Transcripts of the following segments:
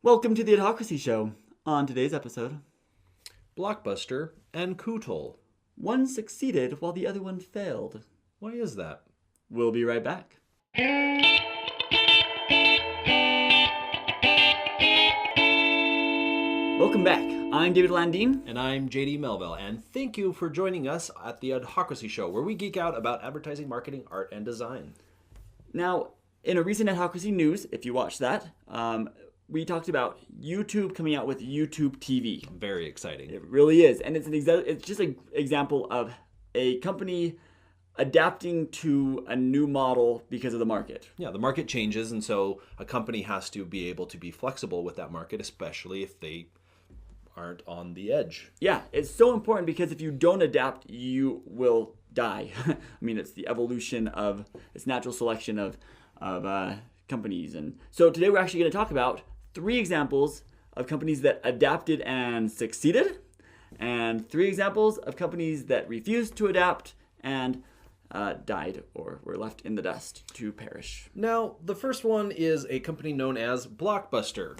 Welcome to the Adhocracy Show. On today's episode, Blockbuster and Kootle. one succeeded while the other one failed. Why is that? We'll be right back. Welcome back. I'm David Landeen. And I'm JD Melville, and thank you for joining us at the Adhocracy Show, where we geek out about advertising, marketing, art, and design. Now, in a recent Adhocracy news, if you watched that, we talked about YouTube coming out with YouTube TV. Very exciting. It really is, and it's just an example of a company adapting to a new model because of the market. Yeah, the market changes, and so a company has to be able to be flexible with that market, especially if they aren't on the edge. Yeah, it's so important because if you don't adapt, you will die. I mean, it's the evolution of, it's natural selection of companies. And so today we're actually going to talk about 3 examples of companies that adapted and succeeded, and 3 examples of companies that refused to adapt and died or were left in the dust to perish. Now, the first one is a company known as Blockbuster.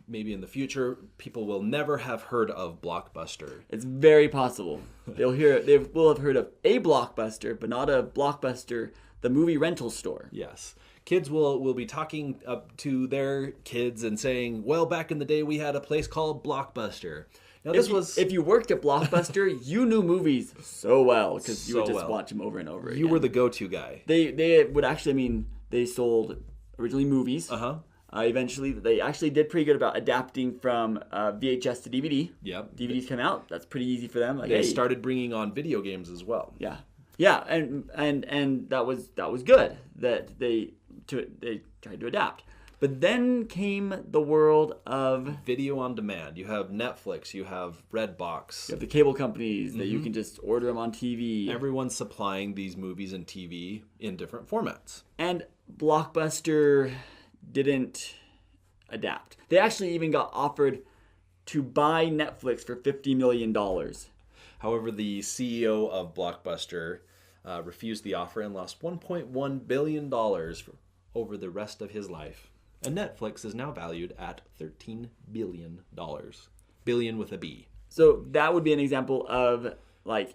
Maybe in the future, people will never have heard of Blockbuster. It's very possible. They will have heard of a Blockbuster, but not a Blockbuster, the movie rental store. Yes. Kids will be talking up to their kids and saying, well, back in the day, we had a place called Blockbuster. Now, If you worked at Blockbuster, you knew movies so well because you would So just well. watch them over and over again. You were the go-to guy. They would actually, I mean, they sold originally movies. Eventually, they actually did pretty good about adapting from VHS to DVD. Yep. DVDs come out. That's pretty easy for them. Like, They hey, started bringing on video games as well. yeah, and that was good that they tried to adapt. But then came the world of Video on demand. You have Netflix. You have Redbox. the cable companies that you can just order them on TV. Everyone's supplying these movies and TV in different formats. And Blockbuster didn't adapt. They actually even got offered to buy Netflix for $50 million. However, the CEO of Blockbuster refused the offer and lost $1.1 billion over the rest of his life. And Netflix is now valued at $13 billion. Billion with a B. So that would be an example of like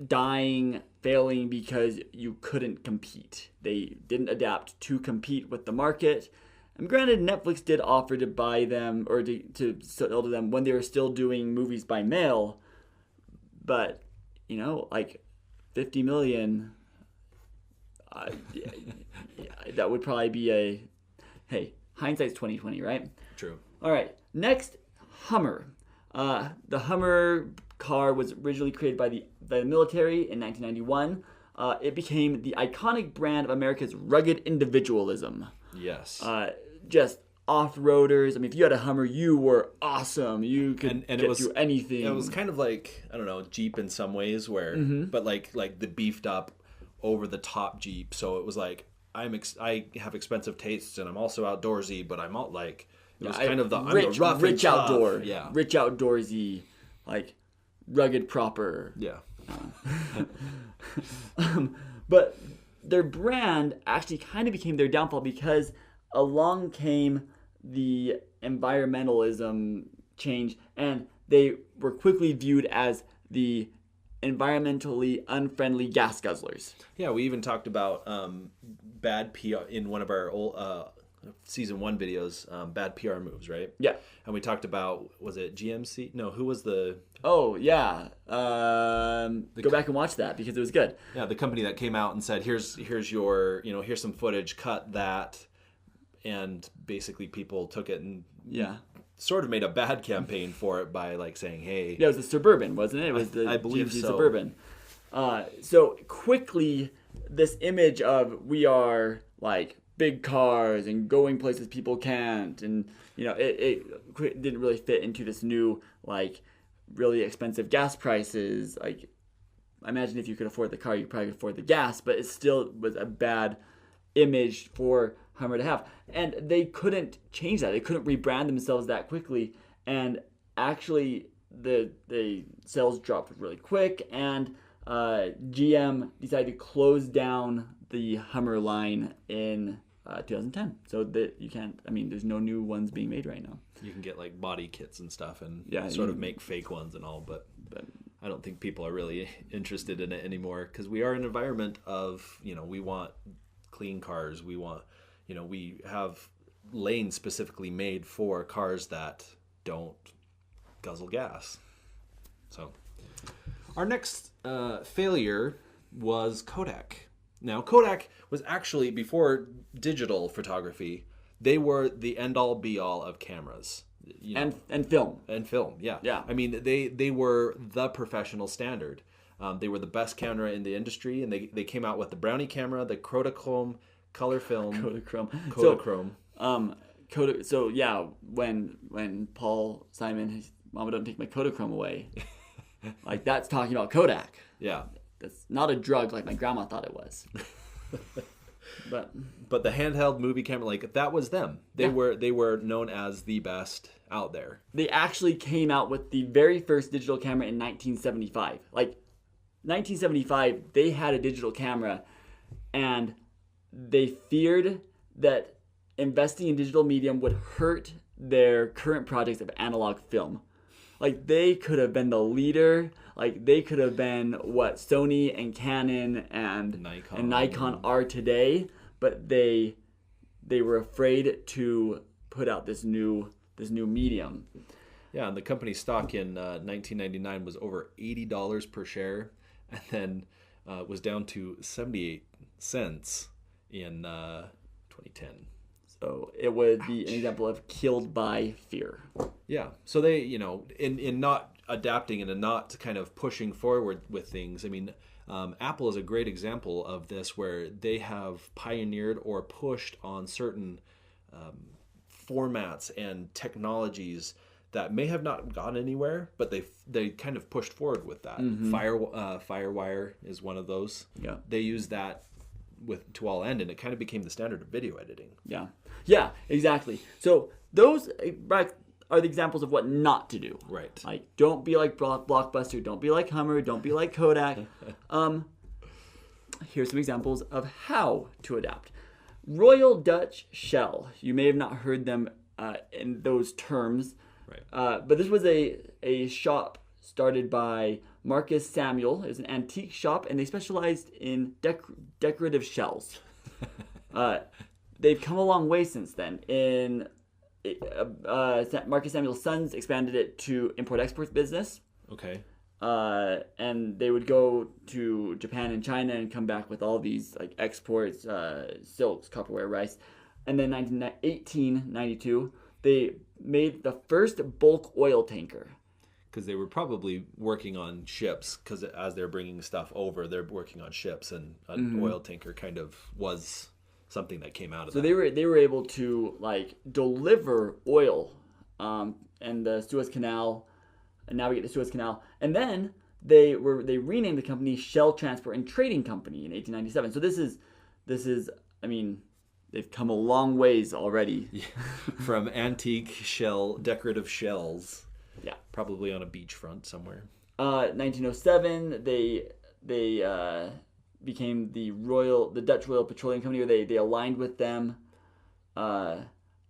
dying, failing because you couldn't compete. They didn't adapt to compete with the market. And granted, Netflix did offer to buy them or to sell to them when they were still doing movies by mail. But, you know, like 50 million, that would probably be hey, hindsight's 20/20, right? True. All right, next, Hummer. The Hummer car was originally created by the military in 1991. It became the iconic brand of America's rugged individualism. Yes. Just off-roaders. I mean, if you had a Hummer, you were awesome. You could get through anything. It was kind of like, I don't know, Jeep in some ways, where, but like the beefed up, over the top Jeep. So it was like, I have expensive tastes and I'm also outdoorsy, but I'm all like, it was kind of the rich outdoor, yeah, rich outdoorsy, like rugged proper. Yeah. But their brand actually kind of became their downfall because along came the environmentalism change, and they were quickly viewed as the environmentally unfriendly gas guzzlers. Yeah, we even talked about bad PR in one of our old season 1 videos, bad PR moves, right? Yeah. And we talked about, was it GMC? No, who was the... Oh, yeah. Go back and watch that because it was good. Yeah, the company that came out and said, here's your, here's some footage, cut that. And basically people took it and sort of made a bad campaign for it by like saying, hey... Yeah, it was the Suburban, wasn't it? It was the I believe GMC so. Suburban. So quickly, this image of we are like big cars and going places people can't, and it didn't really fit into this new like really expensive gas prices. Like, I imagine if you could afford the car, you probably could afford the gas, but it still was a bad image for Hummer to have, and they couldn't change that. They couldn't rebrand themselves that quickly, and actually the sales dropped really quick, and GM decided to close down the Hummer line in 2010. So that you can't. I mean, there's no new ones being made right now. You can get like body kits and stuff, and Yeah, sort of make fake ones and all, but I don't think people are really interested in it anymore because we are in an environment of, we want clean cars. We want, we have lanes specifically made for cars that don't guzzle gas. So our next failure was Codec. Now, Codec was actually, before digital photography, they were the end-all be-all of cameras. And film. And film, yeah. Yeah. I mean, they were the professional standard. They were the best camera in the industry, and they came out with the Brownie camera, the Kodachrome color film. Kodachrome. So yeah, when Paul Simon, Mama, don't take my Kodachrome away, like that's talking about Kodak. Yeah. That's not a drug like my grandma thought it was. But the handheld movie camera, like that was them. They were known as the best out there. They actually came out with the very first digital camera in 1975. Like 1975, they had a digital camera, and they feared that investing in digital medium would hurt their current projects of analog film. Like they could have been the leader. Like they could have been what Sony and Canon and Nikon are today, but they were afraid to put out this new medium. Yeah, and the company stock in 1999 was over $80 per share, and then was down to 78 cents in 2010. So it would be an example of killed by fear. Yeah. So they, in not adapting and in not kind of pushing forward with things. I mean, Apple is a great example of this, where they have pioneered or pushed on certain formats and technologies that may have not gone anywhere, but they kind of pushed forward with that. Mm-hmm. Firewire is one of those. Yeah. They use that to all end, and it kind of became the standard of video editing. Yeah, exactly. So those are the examples of what not to do. Right. Like, don't be like Blockbuster, don't be like Hummer, don't be like Kodak. Here's some examples of how to adapt. Royal Dutch Shell. You may have not heard them in those terms. Right. But this was a shop started by Marcus Samuel. It was an antique shop, and they specialized in decorative shells. They've come a long way since then. Marcus Samuel's sons expanded it to import-export business. Okay. And they would go to Japan and China and come back with all these like exports, silks, copperware, rice. And then 1892, they made the first bulk oil tanker. Because they were probably working on ships, because as they're bringing stuff over, they're working on ships, and an oil tanker kind of was something that came out of that. So they were able to like deliver oil, and the Suez Canal, and navigate the Suez Canal, and then they renamed the company Shell Transport and Trading Company in 1897. So this is I mean, they've come a long ways already. Yeah. From antique decorative shells. Yeah, probably on a beachfront somewhere. 1907, they became the Dutch Royal Petroleum Company, where they aligned with them,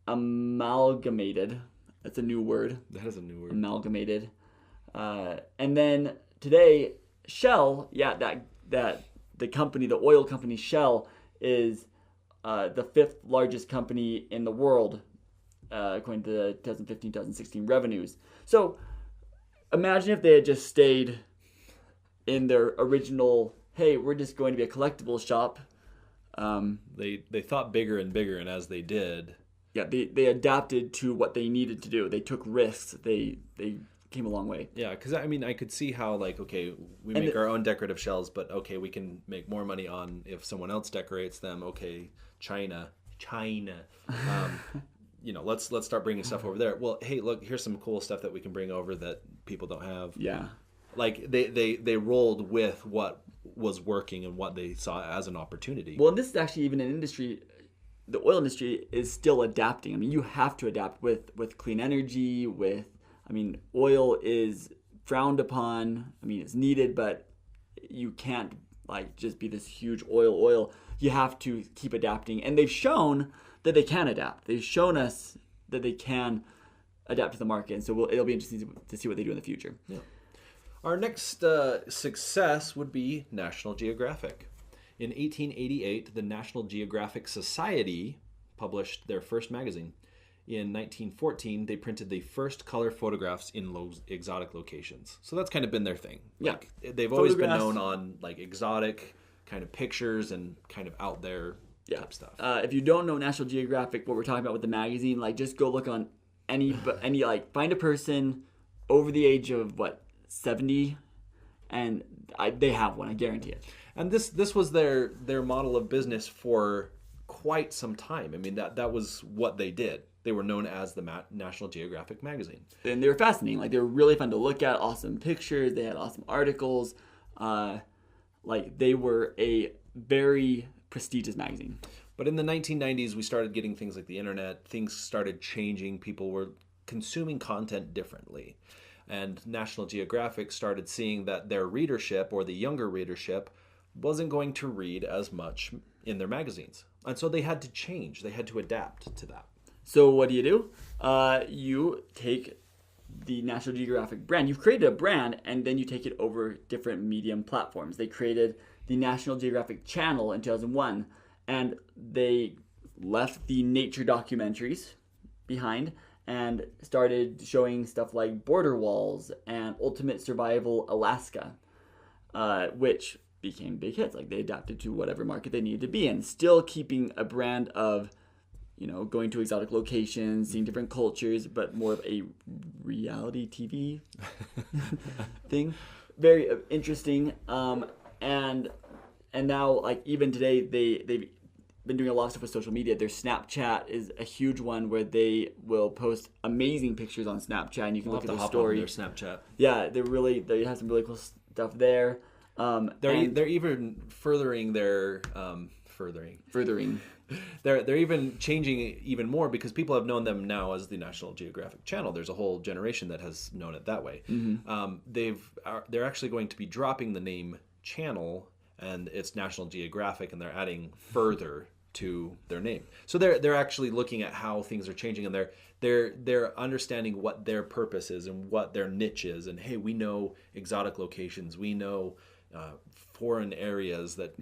amalgamated. That's a new word. That is a new word. Amalgamated. And then today, Shell, that the company, the oil company Shell, is the fifth largest company in the world, according to the 2015-2016 revenues. So imagine if they had just stayed in their original, hey, we're just going to be a collectible shop. They thought bigger and bigger, and as they did... Yeah, they adapted to what they needed to do. They took risks. They came a long way. Yeah, because I mean, I could see how, like, okay, we make our own decorative shells, but okay, we can make more money on if someone else decorates them. Okay, China. Let's start bringing stuff over there. Well, hey, look, here's some cool stuff that we can bring over that people don't have. Yeah. Like they rolled with what was working and what they saw as an opportunity. Well, this is actually even an industry. The oil industry is still adapting. I mean, you have to adapt with clean energy. Oil is frowned upon. I mean, it's needed, but you can't like just be this huge oil. You have to keep adapting, and they've shown that they can adapt. They've shown us that they can adapt to the market, and so it'll be interesting to see what they do in the future. Yeah. Our next success would be National Geographic. In 1888, the National Geographic Society published their first magazine. In 1914, they printed the first color photographs in exotic locations. So that's kind of been their thing. Like, they've always been known on like exotic kind of pictures and kind of out there type stuff. If you don't know National Geographic, what we're talking about with the magazine, like just go look on any like find a person over the age of 70, and they have one. I guarantee it. And this was their model of business for quite some time. I mean, that was what they did. They were known as the National Geographic magazine. And they were fascinating. Like, they were really fun to look at. Awesome pictures. They had awesome articles. Like, they were a very prestigious magazine. But in the 1990s, we started getting things like the internet. Things started changing. People were consuming content differently. And National Geographic started seeing that their readership, or the younger readership, wasn't going to read as much in their magazines. And so they had to change. They had to adapt to that. So what do? You take the National Geographic brand. You've created a brand, and then you take it over different medium platforms. They created the National Geographic channel in 2001, and they left the nature documentaries behind and started showing stuff like Border Walls and Ultimate Survival Alaska, which became big hits. Like, they adapted to whatever market they needed to be in, still keeping a brand of going to exotic locations, seeing different cultures, but more of a reality TV thing. Very interesting. And now, like, even today, they've been doing a lot of stuff with social media. Their Snapchat is a huge one where they will post amazing pictures on Snapchat, and you can look at their story. Their Snapchat. Yeah, they have some really cool stuff there. They're even furthering their furthering. They're even changing even more because people have known them now as the National Geographic Channel. There's a whole generation that has known it that way. Mm-hmm. They're actually going to be dropping the name Channel, and it's National Geographic, and they're adding further to their name. So they're actually looking at how things are changing, and they're understanding what their purpose is and what their niche is. And hey, we know exotic locations, we know foreign areas that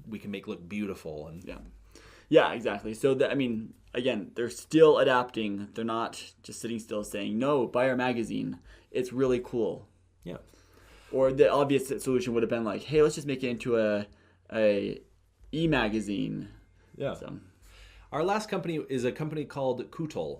we can make look beautiful, and yeah, exactly. So again, they're still adapting. They're not just sitting still saying, no, buy our magazine. It's really cool. Yeah. Or the obvious solution would have been like, hey, let's just make it into a e-magazine. Yeah. So, our last company is a company called Kutol.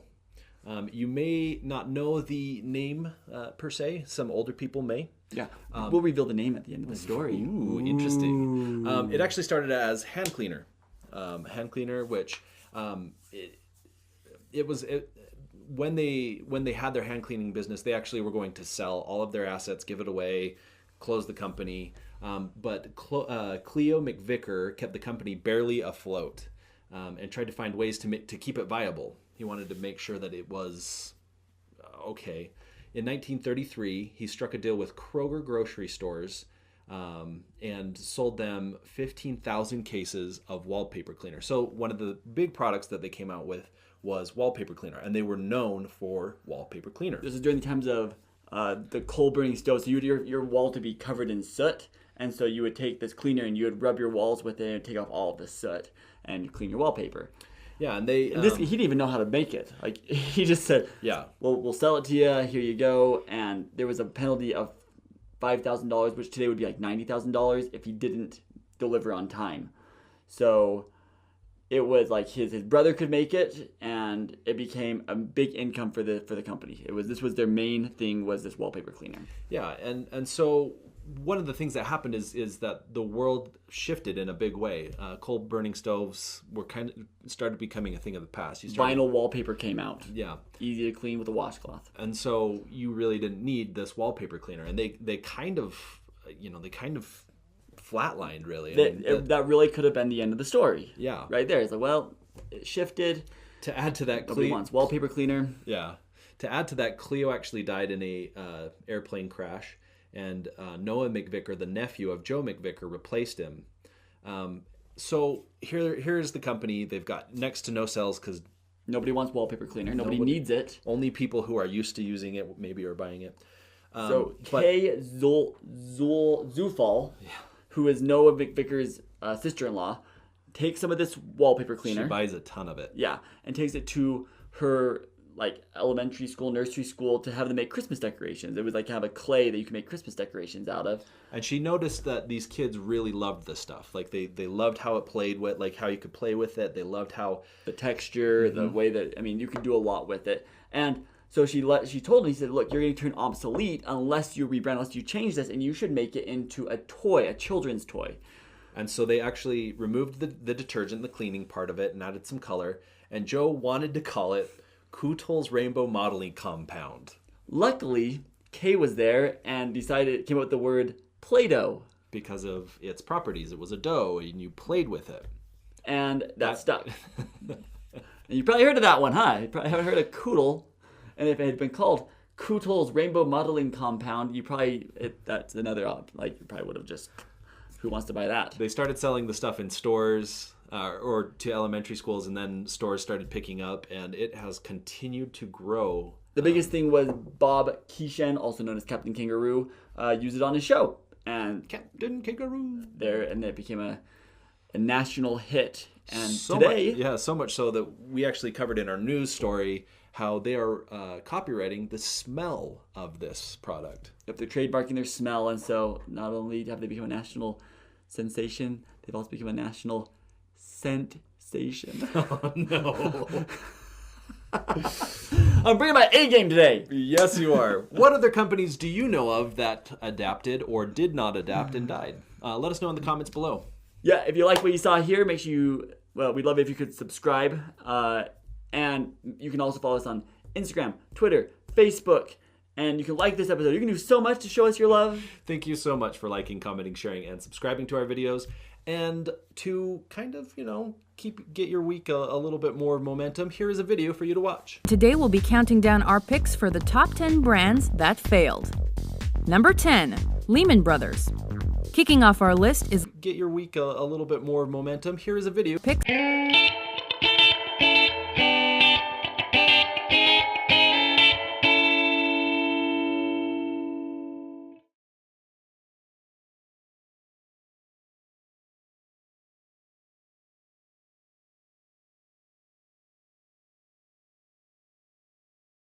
You may not know the name per se. Some older people may. Yeah. We'll reveal the name at the end of the story. Ooh, interesting. It actually started as hand cleaner. Which when they had their hand cleaning business, they actually were going to sell all of their assets, give it away, close the company. But Cleo McVicker kept the company barely afloat and tried to find ways to keep it viable. He wanted to make sure that it was okay. In 1933, he struck a deal with Kroger grocery stores and sold them 15,000 cases of wallpaper cleaner. So one of the big products that they came out with was wallpaper cleaner, and they were known for wallpaper cleaner. This is during the times of the coal-burning stove. So you would your wall to be covered in soot, and so you would take this cleaner and you would rub your walls with it and take off all of the soot and clean your wallpaper. Yeah, and he didn't even know how to make it. Like, he just said, "Yeah, well, we'll sell it to you. Here you go." And there was a penalty of $5,000, which today would be like $90,000 if he didn't deliver on time. So it was like his brother could make it, and it became a big income for the company. This was their main thing, was this wallpaper cleaner. Yeah, and so one of the things that happened is that the world shifted in a big way. Coal burning stoves were started becoming a thing of the past. Vinyl wallpaper came out. Yeah, easy to clean with a washcloth. And so you really didn't need this wallpaper cleaner, and they kind of flatlined really. That really could have been the end of the story. Yeah, right there. It's like, well, it shifted. To add to that, Nobody wants wallpaper cleaner. Yeah. To add to that, Cleo actually died in a airplane crash. and Noah McVicker, the nephew of Joe McVicker, replaced him. So here's the company. They've got next to no sales because nobody wants wallpaper cleaner. Nobody needs it. Only people who are used to using it maybe are buying it. Kay Zufall, who is Noah McVicker's sister-in-law, takes some of this wallpaper cleaner. She buys a ton of it. Yeah, and takes it to her elementary school, nursery school to have them make Christmas decorations. It was like have a clay that you can make Christmas decorations out of. And she noticed that these kids really loved this stuff. Like they loved how it played with, like how you could play with it. They loved how the texture, the way that you could do a lot with it. And so she told me, she said, look, you're going to turn obsolete unless you rebrand, unless you change this, and you should make it into a toy, a children's toy. And so they actually removed the detergent, the cleaning part of it, and added some color. And Joe wanted to call it Kootle's Rainbow Modeling Compound. Luckily, Kay was there and came up with the word Play-doh. Because of its properties. It was a dough, and you played with it. And that stuck. And you probably heard of that one, huh? You probably haven't heard of Koodle. And if it had been called Kootle's Rainbow Modeling Compound, that's another you probably would have just, who wants to buy that? They started selling the stuff in stores or to elementary schools, and then stores started picking up, and it has continued to grow. The biggest thing was Bob Keeshan, also known as Captain Kangaroo, used it on his show. And Captain Kangaroo. And it became a national hit. And so much so that we actually covered in our news story how they are copywriting the smell of this product. If they're trademarking their smell, and so not only have they become a national sensation, they've also become a national scent-station. Oh, no. I'm bringing my A game today. Yes, you are. What other companies do you know of that adapted or did not adapt and died? Let us know in the comments below. Yeah, if you like what you saw here, make sure we'd love it if you could subscribe. And you can also follow us on Instagram, Twitter, Facebook. And you can like this episode. You can do so much to show us your love. Thank you so much for liking, commenting, sharing, and subscribing to our videos. And to kind of, get your week a little bit more momentum, here is a video for you to watch. Today we'll be counting down our picks for the top 10 brands that failed. Number 10, Lehman Brothers. Kicking off our list is... Get your week a little bit more momentum, here is a video. Picks.